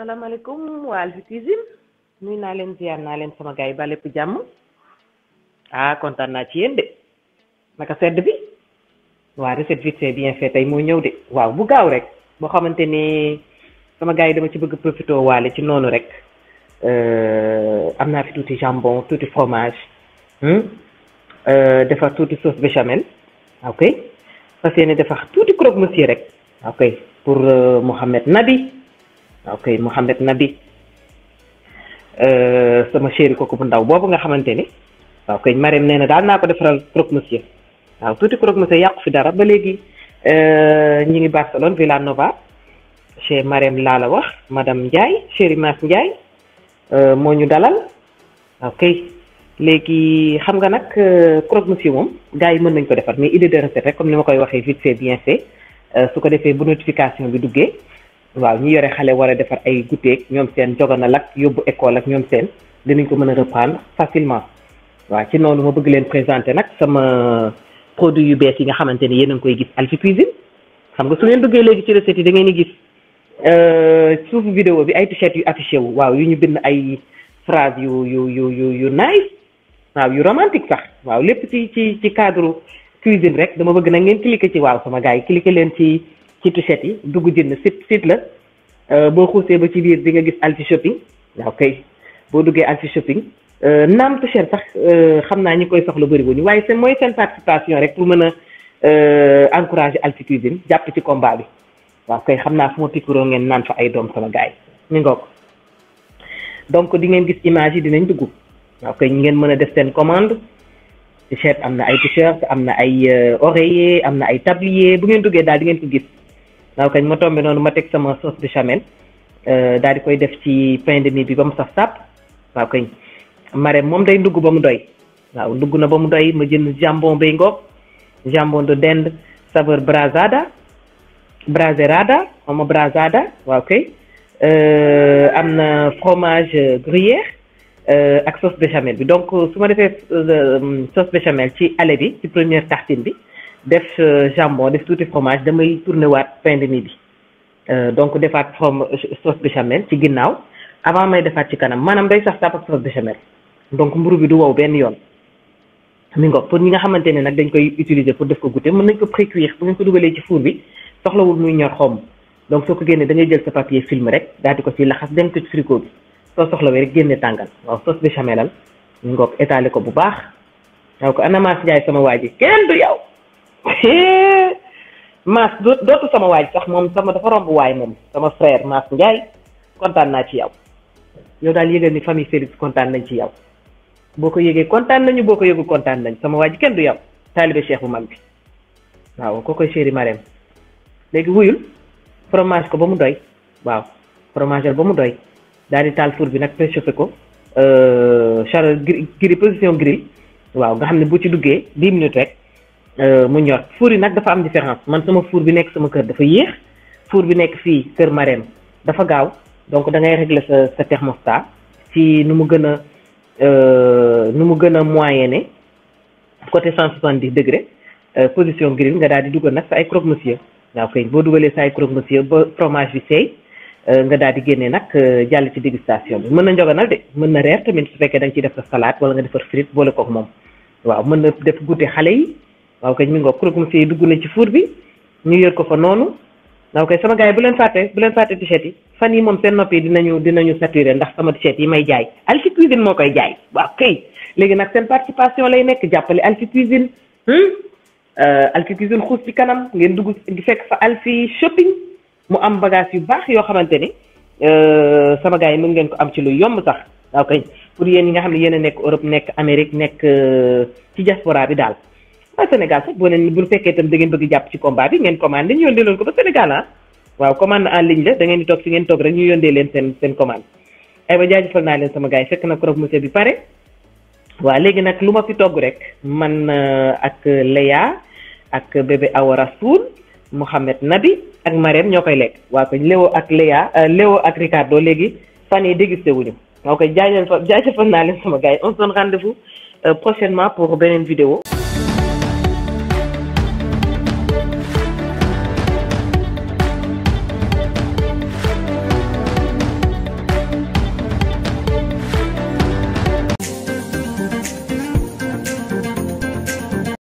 asalaamaaleykum waa Alphie Cuisine nuyu naa leen ziar naa leen sama gars yi ba lépp jàmm kontaan naa ci yéen de naka sedd bi waa recette vite fait bien fait tey moo ñëw de waaw bu gaaw rek boo xamante ne sama gars yi dama ci bëgg profité waale ci noonu rek am naa fi tuuti jambon tuuti fromage defar tuuti sauce béchamel ok fas yéene defar tuuti croque-monsieur rek ok pour Mohamed Nabi ok Mohamed Nabi sama chéri kooku bu ndaw boobu nga xamante ni waaw kay Marème nee na daal naa ko defaral croque-monsieur waaw tuuti croque-monsieur yàqu fi dara ba léegi ñi ngi Barcelone Villanova chez Marème laa la wax madame Ndiaye chéri Mass Ndiaye moo ñu dalal ok léegi xam nga nag croque-monsieur moom gars yi mën nañ ko defar mais idée de recette rek comme ni ma koy waxee vite fait bien fait su ko defee bu notification bi duggee waaw ñi yore xale war a defar ay goûter ñoom seen joganal ak yóbbu école ak ñoom seen dinañ ko mën a reprendre facilement waaw ci noonu ma bëgg leen présenter nag sama produit yu bees yi nga xamante ni yéen a ngi koy gis Alphie Cuisine xam nga su ngeen duggee léegi ci recette yi da ngeen di gis suufu vidéo bi ay t-shirt yu affiché wu waaw yu ñu bind ay phrase yu nice waaw yu romantique sax waaw lépp ci cadre cuisine rek dama bëgg nag ngeen cliquer ci waaw sama gars yi cliquer leen ci t-shirt yi dugg jënd site la boo xuusee ba ci biir di nga gis Alphie shopping waaw kay boo duggee Alphie shopping naam t-shirt sax xam naa ñi koy soxla bëri wuñu waaye seen mooy seen participation rek pour mën a encourager Alphie Cuisine jàpp ci combat bi waaw kay xam naa fu ma pikkuroo ngeen naan fa ay doom sama gars yi ñu ngoog donc di ngeen gis image yi dinañ dugg waaw kay ngeen mën a def seen commande t-shirt am na ay t-shirt am na ay oreiller am na ay tablier bu ngeen duggee daal di ngeen ko gis waaw kañ ma tombé noonu ma teg sama sauce béchamel daal di koy def ci pain de mie bi ba mu saf sàpp waaw kañ Marème moom day ndugg ba mu doy waaw ndugg na ba mu doy ma jënd jambon bay ngoog jambon de dinde saveur brazada xawma brazada waaw kay am na fromage gruyère ak sauce béchamel bi donc su ma defee sauce béchamel ci aller bi ci première tartine bi def jambon def tuuti fromage damay tourner waat pain de mie bi donc defaat sauce béchamel ci ginnaaw avant may defaat ci kanam maanaam day sax sàpp ak sauce béchamel donc mburu bi du wow benn yoon mi ngo pour ñi nga xamante ne nag dañ koy utiliser pour def ko goûter mën nañ ko pré-cuire bu ngeen ko dugalee ci four bi soxlawul muy ñor xomm donc soo ko génnee da ngay jël sa papier film rek daal di ko ci laxas dem ko ci frigo bi soo soxlawee rek génne tàngal waaw sauce béchamelal mi ngoog étaler ko bu baax waaw ko ana Mass Ndiaye sama waa ji kenn du yow Mass dootu sama waaj sax moom sama dafa romb waay moom sama frère Mass Ndiaye kontaan naa ci yow yow daal yëgal ni famille Félix kontaan nañ ci yow boo ko yëgee kontaan nañu boo ko yëgul kontaan nañ sama waaj kenn du yow taalibe cheikh bu mag bi waaw koo koy chéri Marème léegi wuyul fromage ko ba mu doy waaw fromage ba mu doy daal di taal four bi nag préchauffé ko chaleur grill position grill waaw nga xam ne bu ci duggee 10 minutes rek mu ñor four yi nag dafa am différence man sama four bi nekk sama kër dafa yéex four bi nekk fii kër Marème dafa gaaw donc da ngay régler sa thermostat ci nu mu gën a moyenné côté 170 degré position grill nga daal di dugal nag sa ay croque-monsieur waaw kay boo dugalee sa ay croque-monsieur ba fromage bi seey nga daal di génnee nag jàll ci dégustation bi mën na njoganal de mën na reer tamit su fekkee da nga ciy def sa salade wala nga defar frite boole kook moom waaw mën na def goûter xale yi waaw kay mi ngoog croque-monsieur yi dugg na ci four bi ñu yor ko fa noonu waaw kay sama gars yi bu leen fàtte t-shirt yi fan yi moom seen nopp yi dinañu saturé ndax sama t-shirt yi may jaay Alphie Cuisine moo koy jaay waaw kay léegi nag seen participation lay nekk jàppale Alphie Cuisine Alphie Cuisine xuus ci kanam ngeen dugg di fekk fa Alphie shopping mu am bagage yu baax yoo xamante ni sama gars yi mën ngeen ko am ci lu yomb sax waaw kay pour yéen ñi nga xam ne yéen a nekk Europe nekk Amérique nekk ci diaspora bi daal waaw Sénégal sax boo leen bu fekkee itam da ngeen bëgg jàpp ci combat bi ngeen commandé ñu yóndee leen ko ba Sénégal waaw commande en ligne la da ngeen di toog fi ngeen toog rek ñu yóndee leen seen commande ay ba jaajëfal naa leen sama gars yi fekk na croque-monsieur bi pare waaw léegi nag lu ma fi togg rek man ak Léa ak bébé Awa Rasoul Mohamed Nabi ak Marème ñoo koy lekk waaw koy Léo ak Léa Léo ak Ricardo léegi fan yi dégusté wuñu waaw koy jaajëfal naa leen sama gars yi on se donne rendez-vous prochainement pour beneen vidéo